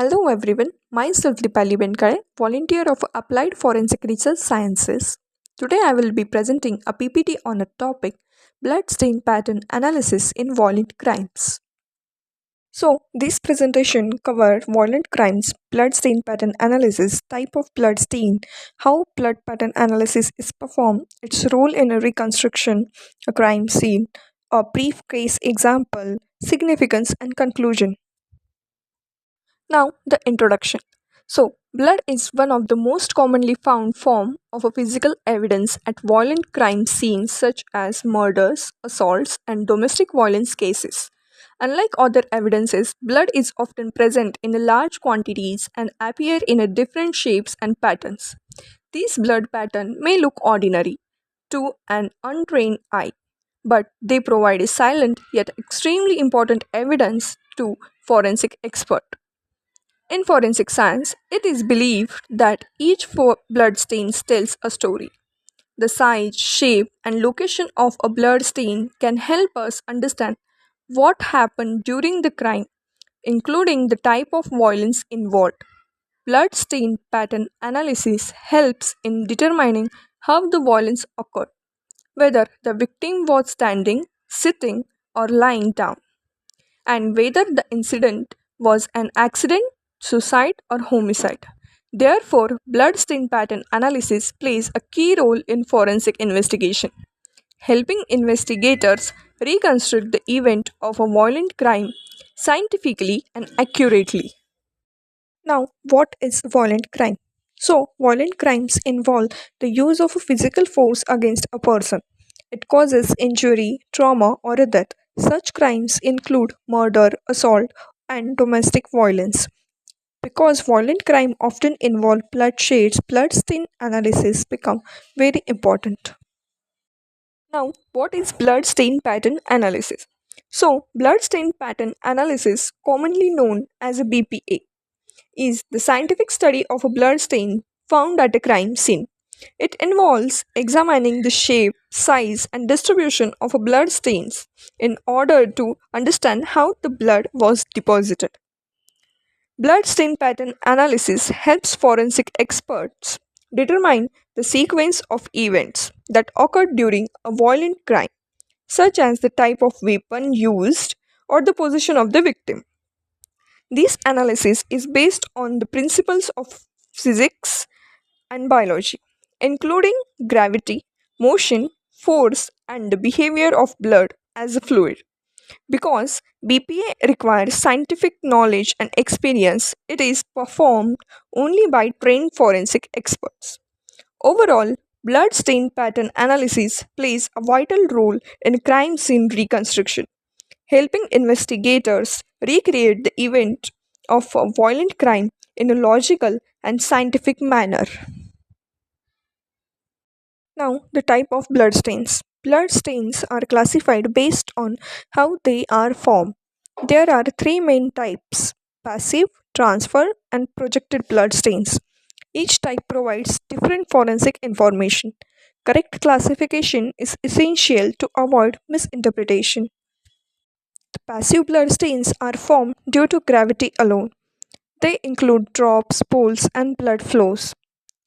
Hello everyone, myself Dipali Benkare, volunteer of Applied Forensic Research Sciences. Today I will be presenting a PPT on a topic bloodstain pattern analysis in violent crimes. So, this presentation covered violent crimes, bloodstain pattern analysis, type of bloodstain, how blood pattern analysis is performed, its role in a reconstruction, a crime scene, a brief case example, significance and conclusion. Now, the introduction. So, blood is one of the most commonly found form of a physical evidence at violent crime scenes such as murders, assaults, and domestic violence cases. Unlike other evidences, blood is often present in large quantities and appear in different shapes and patterns. These blood patterns may look ordinary to an untrained eye, but they provide a silent yet extremely important evidence to forensic experts. In forensic science, it is believed that each blood stain tells a story. The size, shape, and location of a blood stain can help us understand what happened during the crime, including the type of violence involved. Blood stain pattern analysis helps in determining how the violence occurred, whether the victim was standing, sitting, or lying down, and whether the incident was an accident, suicide, or homicide. Therefore, bloodstain pattern analysis plays a key role in forensic investigation, helping investigators reconstruct the event of a violent crime scientifically and accurately. Now, what is violent crime? So, violent crimes involve the use of a physical force against a person. It causes injury, trauma, or a death. Such crimes include murder, assault, and domestic violence. Because violent crime often involve bloodshed, bloodstain analysis become very important. Now, what is bloodstain pattern analysis? So, bloodstain pattern analysis, commonly known as a BPA, is the scientific study of a blood stain found at a crime scene. It involves examining the shape, size, and distribution of a blood stains in order to understand how the blood was deposited. Blood stain pattern analysis helps forensic experts determine the sequence of events that occurred during a violent crime, such as the type of weapon used or the position of the victim. This analysis is based on the principles of physics and biology, including gravity, motion, force, and the behavior of blood as a fluid. Because BPA requires scientific knowledge and experience, it is performed only by trained forensic experts. Overall, blood stain pattern analysis plays a vital role in crime scene reconstruction, helping investigators recreate the event of a violent crime in a logical and scientific manner. Now, the type of bloodstains. Bloodstains are classified based on how they are formed. There are three main types: passive, transfer, and projected bloodstains. Each type provides different forensic information. Correct classification is essential to avoid misinterpretation. The passive bloodstains are formed due to gravity alone. They include drops, pools, and blood flows.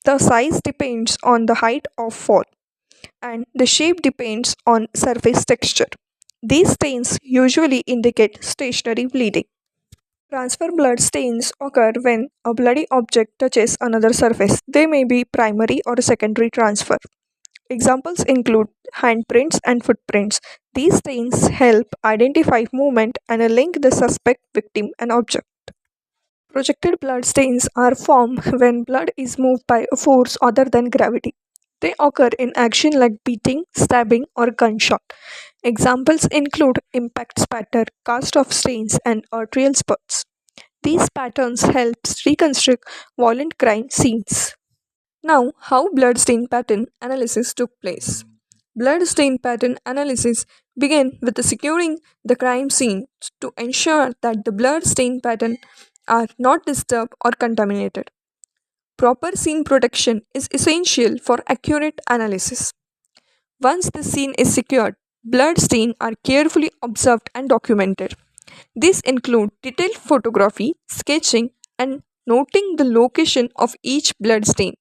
The size depends on the height of fall, and the shape depends on surface texture. These stains usually indicate stationary bleeding. Transfer blood stains occur when a bloody object touches another surface. They may be primary or secondary transfer. Examples include handprints and footprints. These stains help identify movement and link the suspect, victim, and object. Projected blood stains are formed when blood is moved by a force other than gravity. They occur in action like beating, stabbing, or gunshot. Examples include impact spatter, cast off stains, and arterial spurts. These patterns help reconstruct violent crime scenes. Now, how blood stain pattern analysis took place. Blood stain pattern analysis began with securing the crime scene to ensure that the blood stain pattern are not disturbed or contaminated. Proper scene protection is essential for accurate analysis. Once the scene is secured, blood stains are carefully observed and documented. These include detailed photography, sketching, and noting the location of each blood stain.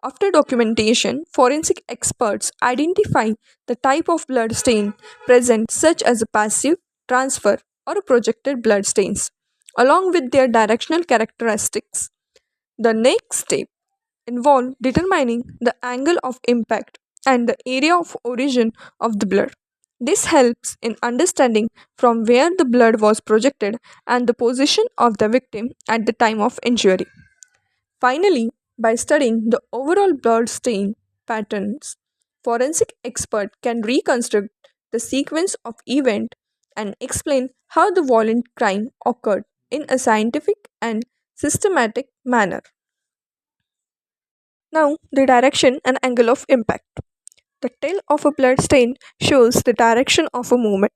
After documentation, forensic experts identify the type of blood stain present, such as a passive, transfer, or a projected blood stains, along with their directional characteristics. The next step involves determining the angle of impact and the area of origin of the blood. This helps in understanding from where the blood was projected and the position of the victim at the time of injury. Finally, by studying the overall blood stain patterns, forensic expert can reconstruct the sequence of event and explain how the violent crime occurred in a scientific and systematic manner. Now, the direction and angle of impact. The tail of a blood stain shows the direction of a movement.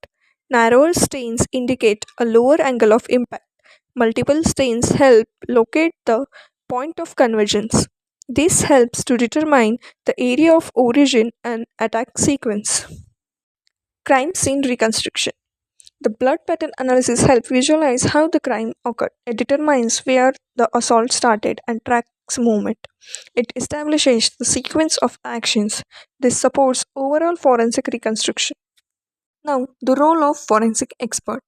Narrower stains indicate a lower angle of impact. Multiple stains help locate the point of convergence. This helps to determine the area of origin and attack sequence. Crime scene reconstruction. The blood pattern analysis helps visualize how the crime occurred. It determines where the assault started and tracks movement. It establishes the sequence of actions. This supports overall forensic reconstruction. Now, the role of forensic expert.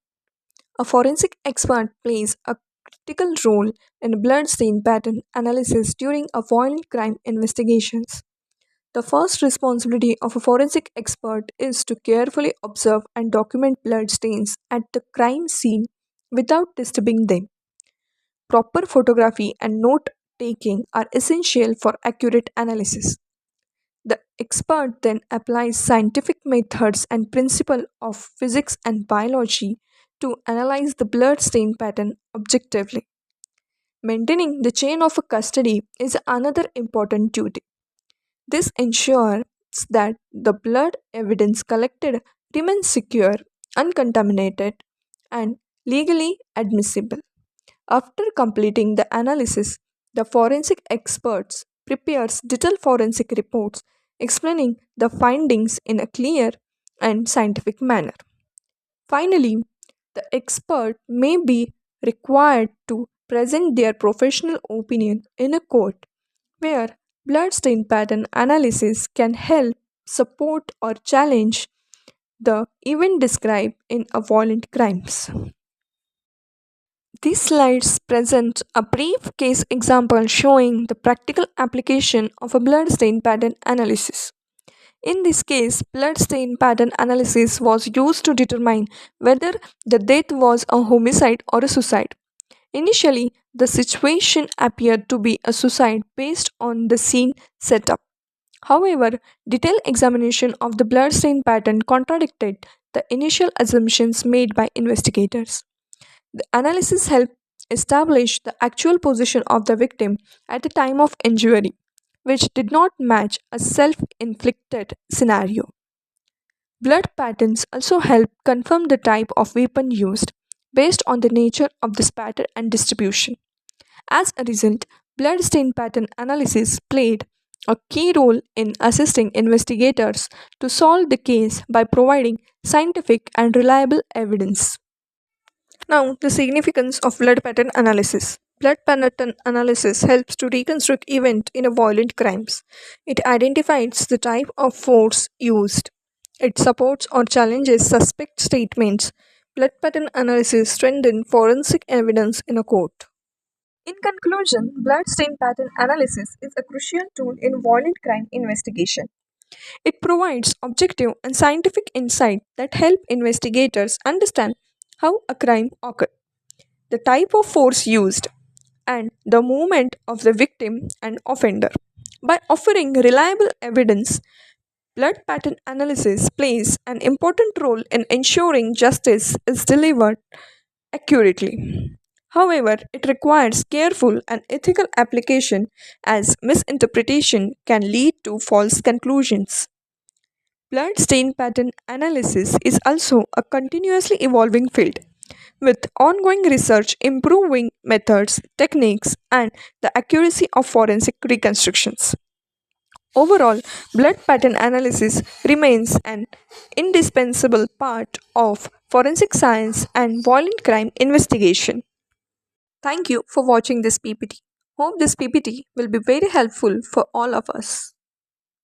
A forensic expert plays a critical role in blood stain pattern analysis during a violent crime investigations. The first responsibility of a forensic expert is to carefully observe and document blood stains at the crime scene without disturbing them. Proper photography and note taking are essential for accurate analysis. The expert then applies scientific methods and principles of physics and biology to analyze the blood stain pattern objectively. Maintaining the chain of custody is another important duty. This ensures that the blood evidence collected remains secure, uncontaminated, and legally admissible. After completing the analysis, the forensic experts prepares detailed forensic reports explaining the findings in a clear and scientific manner. Finally, the expert may be required to present their professional opinion in a court where bloodstain pattern analysis can help support or challenge the event described in a violent crimes. These slides present a brief case example showing the practical application of a bloodstain pattern analysis. In this case, bloodstain pattern analysis was used to determine whether the death was a homicide or a suicide. Initially, the situation appeared to be a suicide based on the scene setup. However, detailed examination of the bloodstain pattern contradicted the initial assumptions made by investigators. The analysis helped establish the actual position of the victim at the time of injury, which did not match a self inflicted scenario. Blood patterns also help confirm the type of weapon used based on the nature of the spatter and distribution. As a result, blood stain pattern analysis played a key role in assisting investigators to solve the case by providing scientific and reliable evidence. Now, the significance of blood pattern analysis. Blood pattern analysis helps to reconstruct event in a violent crimes. It identifies the type of force used. It supports or challenges suspect statements. Blood pattern analysis strengthens forensic evidence in a court. In conclusion, blood stain pattern analysis is a crucial tool in violent crime investigation. It provides objective and scientific insight that help investigators understand how a crime occurred, the type of force used, and the movement of the victim and offender. By offering reliable evidence, blood pattern analysis plays an important role in ensuring justice is delivered accurately. However, it requires careful and ethical application as misinterpretation can lead to false conclusions. Blood stain pattern analysis is also a continuously evolving field, with ongoing research improving methods, techniques, and the accuracy of forensic reconstructions. Overall, blood pattern analysis remains an indispensable part of forensic science and violent crime investigation. Thank you for watching this PPT. Hope this PPT will be very helpful for all of us.